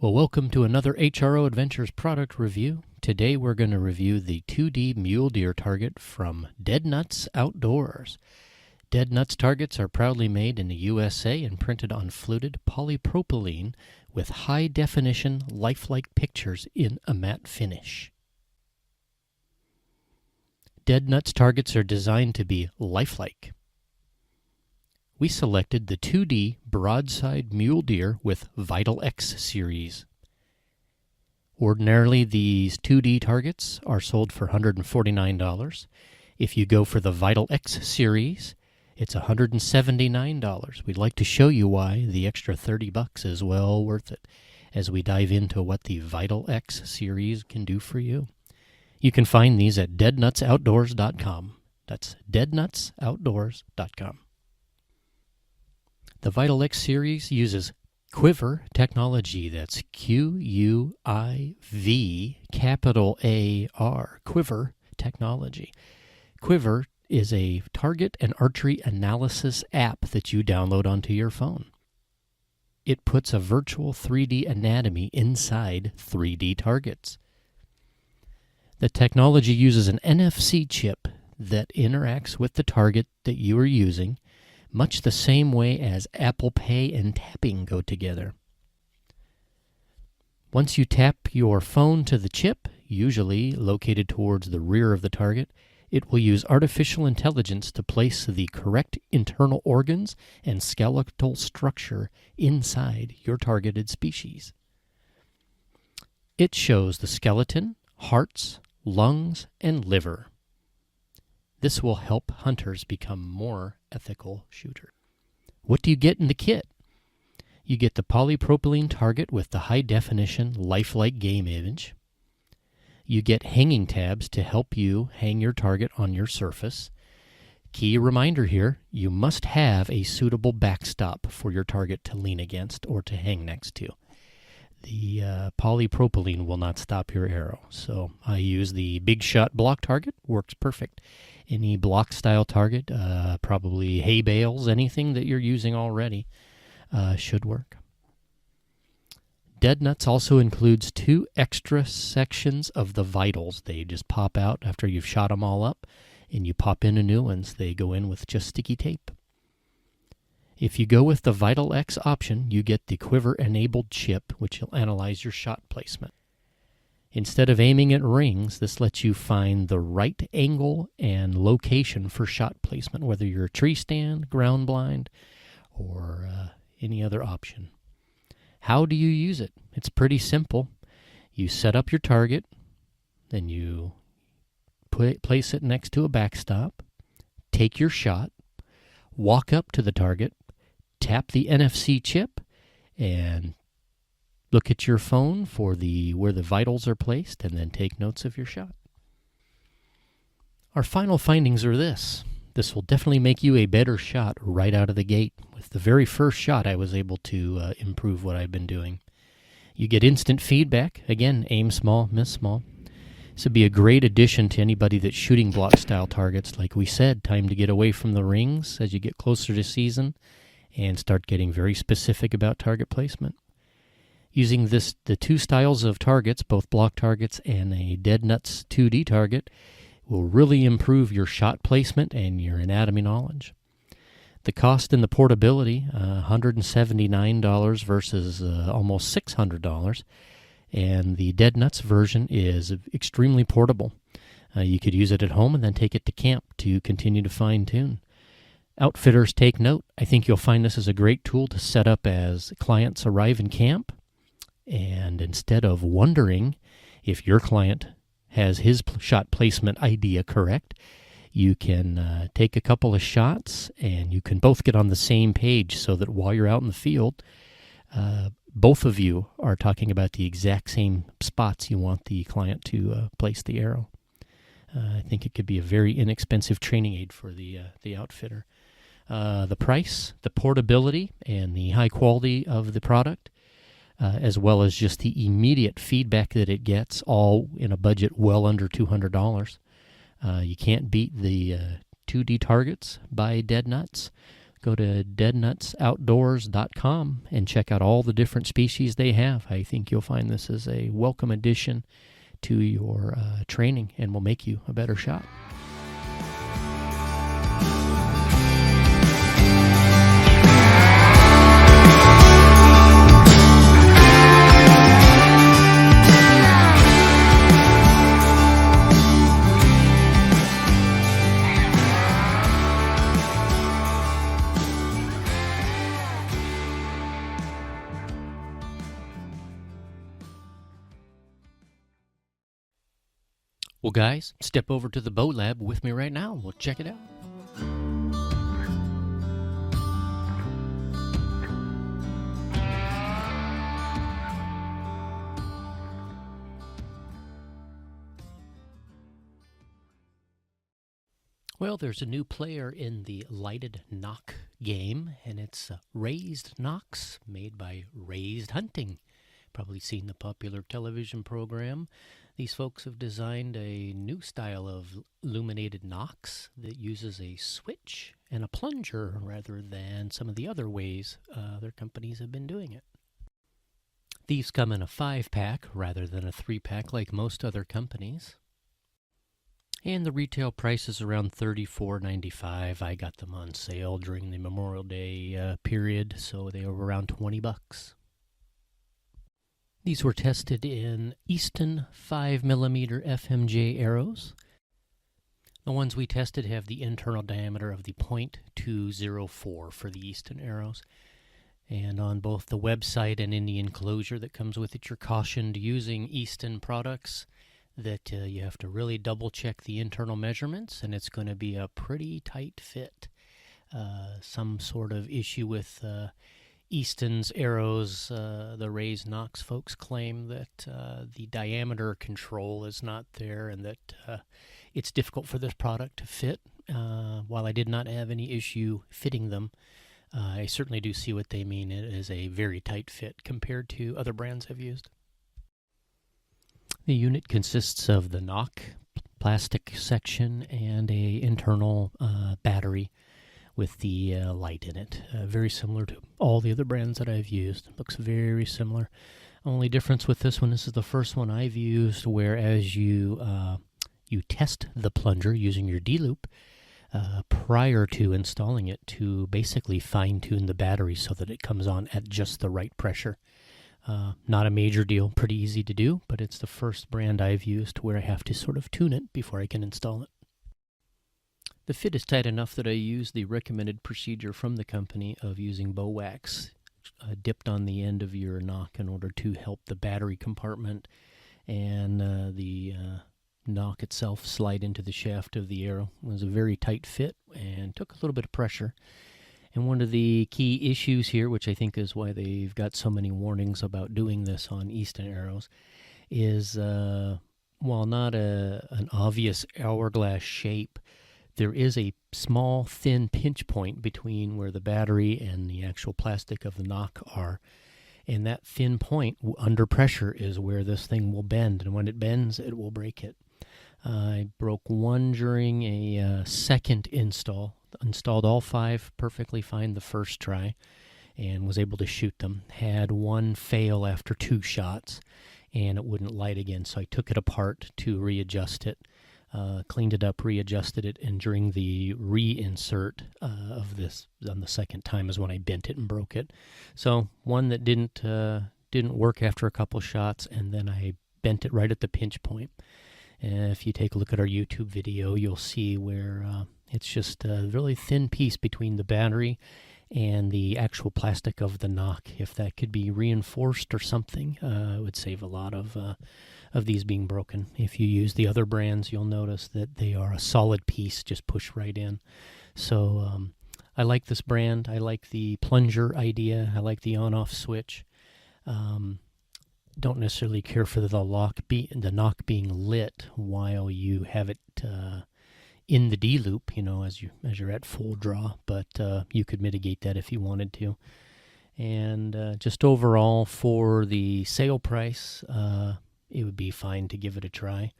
Well, welcome to another HRO Adventures product review. Today we're going to review the 2D mule deer target from Dead Nuts Outdoors. Dead Nuts targets are proudly made in the USA and printed on fluted polypropylene with high-definition, lifelike pictures in a matte finish. Dead Nuts targets are designed to be lifelike. We selected the 2D broadside mule deer with Vital X series. Ordinarily, these 2D targets are sold for $149. If you go for the Vital X series, it's $179. We'd like to show you why the extra $30 is well worth it as we dive into what the Vital X series can do for you. You can find these at deadnutsoutdoors.com. That's deadnutsoutdoors.com. The Vital X series uses Quiver technology. That's Q-U-I-V capital A-R, Quiver technology. Quiver is a target and archery analysis app that you download onto your phone. It puts a virtual 3D anatomy inside 3D targets. The technology uses an NFC chip that interacts with the target that you are using, much the same way as Apple Pay and tapping go together. Once you tap your phone to the chip, usually located towards the rear of the target, it will use artificial intelligence to place the correct internal organs and skeletal structure inside your targeted species. It shows the skeleton, hearts, lungs, and liver. This will help hunters become more ethical shooters. What do you get in the kit? You get the polypropylene target with the high-definition, lifelike game image. You get hanging tabs to help you hang your target on your surface. Key reminder here, you must have a suitable backstop for your target to lean against or to hang next to. The polypropylene will not stop your arrow. So I use the Big Shot block target. Works perfect. Any block style target, probably hay bales, anything that you're using already should work. Dead Nuts also includes 2 extra sections of the vitals. They just pop out after you've shot them all up, and you pop in new ones. They go in with just sticky tape. If you go with the Vital X option, you get the Quiver-enabled chip, which will analyze your shot placement. Instead of aiming at rings, this lets you find the right angle and location for shot placement, whether you're a tree stand, ground blind, or any other option. How do you use it? It's pretty simple. You set up your target, then you place it next to a backstop, take your shot, walk up to the target, tap the NFC chip, and look at your phone for where the vitals are placed, and then take notes of your shot. Our final findings are this. This will definitely make you a better shot right out of the gate. With the very first shot, I was able to improve what I've been doing. You get instant feedback. Again, aim small, miss small. This would be a great addition to anybody that's shooting block-style targets. Like we said, time to get away from the rings as you get closer to season and start getting very specific about target placement. Using the 2 styles of targets, both block targets and a Dead Nuts 2D target, will really improve your shot placement and your anatomy knowledge. The cost and the portability, $179 versus almost $600. And the Dead Nuts version is extremely portable. You could use it at home and then take it to camp to continue to fine-tune. Outfitters, take note. I think you'll find this is a great tool to set up as clients arrive in camp. And instead of wondering if your client has his shot placement idea correct, you can take a couple of shots and you can both get on the same page so that while you're out in the field, both of you are talking about the exact same spots you want the client to place the arrow. I think it could be a very inexpensive training aid for the outfitter. The price, the portability, and the high quality of the product, as well as just the immediate feedback that it gets, all in a budget well under $200. You can't beat the 2D targets by Dead Nuts. Go to deadnutsoutdoors.com and check out all the different species they have. I think you'll find this is a welcome addition to your training and will make you a better shot. Well, guys, step over to the boat lab with me right now. We'll check it out. Well, there's a new player in the lighted knock game, and it's Raised Knocks, made by Raised Hunting. Probably seen the popular television program. These folks have designed a new style of illuminated knocks that uses a switch and a plunger rather than some of the other ways other companies have been doing it. These come in a 5-pack rather than a 3-pack like most other companies. And the retail price is around $34.95. I got them on sale during the Memorial Day period, so they were around $20. These were tested in Easton 5mm FMJ arrows. The ones we tested have the internal diameter of the .204 for the Easton arrows. And on both the website and in the enclosure that comes with it, you're cautioned using Easton products that you have to really double check the internal measurements, and it's going to be a pretty tight fit. Some sort of issue with Easton's arrows, the Raised Knocks folks claim that the diameter control is not there and that it's difficult for this product to fit. While I did not have any issue fitting them, I certainly do see what they mean. It is a very tight fit compared to other brands I've used. The unit consists of the knock plastic section and a internal battery with the light in it. Very similar to all the other brands that I've used. Looks very similar. Only difference with this one, this is the first one I've used, whereas you test the plunger using your D-loop prior to installing it to basically fine-tune the battery so that it comes on at just the right pressure. Not a major deal, pretty easy to do, but it's the first brand I've used where I have to sort of tune it before I can install it. The fit is tight enough that I use the recommended procedure from the company of using bow wax dipped on the end of your knock in order to help the battery compartment and the knock itself slide into the shaft of the arrow. It was a very tight fit and took a little bit of pressure. And one of the key issues here, which I think is why they've got so many warnings about doing this on Easton arrows, is while not an obvious hourglass shape, there is a small, thin pinch point between where the battery and the actual plastic of the knock are. And that thin point under pressure is where this thing will bend. And when it bends, it will break it. I broke one during a second install. Installed all 5 perfectly fine the first try and was able to shoot them. Had one fail after 2 shots, and it wouldn't light again. So I took it apart to readjust it. Cleaned it up, readjusted it, and during the reinsert of this on the second time is when I bent it and broke it. So one that didn't work after a couple shots, and then I bent it right at the pinch point. And if you take a look at our YouTube video, you'll see where it's just a really thin piece between the battery and the actual plastic of the knock. If that could be reinforced or something, it would save a lot of these being broken. If you use the other brands, you'll notice that they are a solid piece, just push right in. So I like this brand. I like the plunger idea. I like the on-off switch. Don't necessarily care for the knock being lit while you have it in the D loop, as you're at full draw, but you could mitigate that if you wanted to. And just overall for the sale price, it would be fine to give it a try.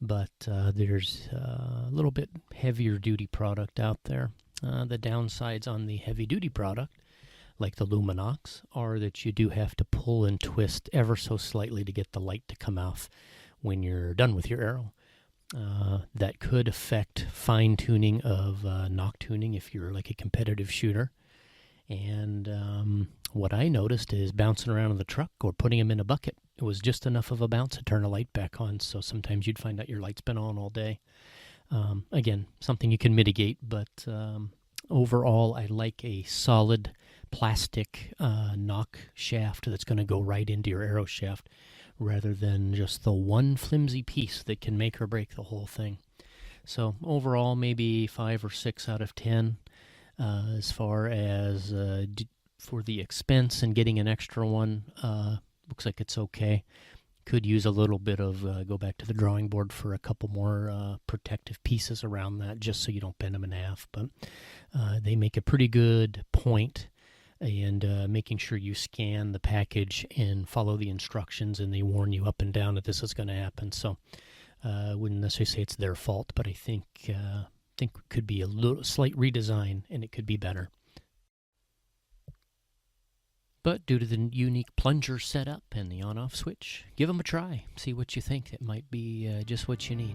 But there's a little bit heavier duty product out there. The downsides on the heavy-duty product, like the Luminox, are that you do have to pull and twist ever so slightly to get the light to come off when you're done with your arrow. That could affect fine-tuning of knock tuning if you're like a competitive shooter. And what I noticed is bouncing around in the truck or putting them in a bucket. It was just enough of a bounce to turn a light back on, so sometimes you'd find out your light's been on all day. Again, something you can mitigate, but overall, I like a solid plastic knock shaft that's going to go right into your arrow shaft rather than just the one flimsy piece that can make or break the whole thing. So overall, maybe 5 or 6 out of 10 as far as for the expense and getting an extra one. Looks like it's okay. Could use a little bit of go back to the drawing board for a couple more protective pieces around that, just so you don't bend them in half. But they make a pretty good point, and making sure you scan the package and follow the instructions, and they warn you up and down that this is going to happen. So I wouldn't necessarily say it's their fault, but I think it could be a little slight redesign, and it could be better. But due to the unique plunger setup and the on-off switch, give them a try. See what you think. It might be just what you need.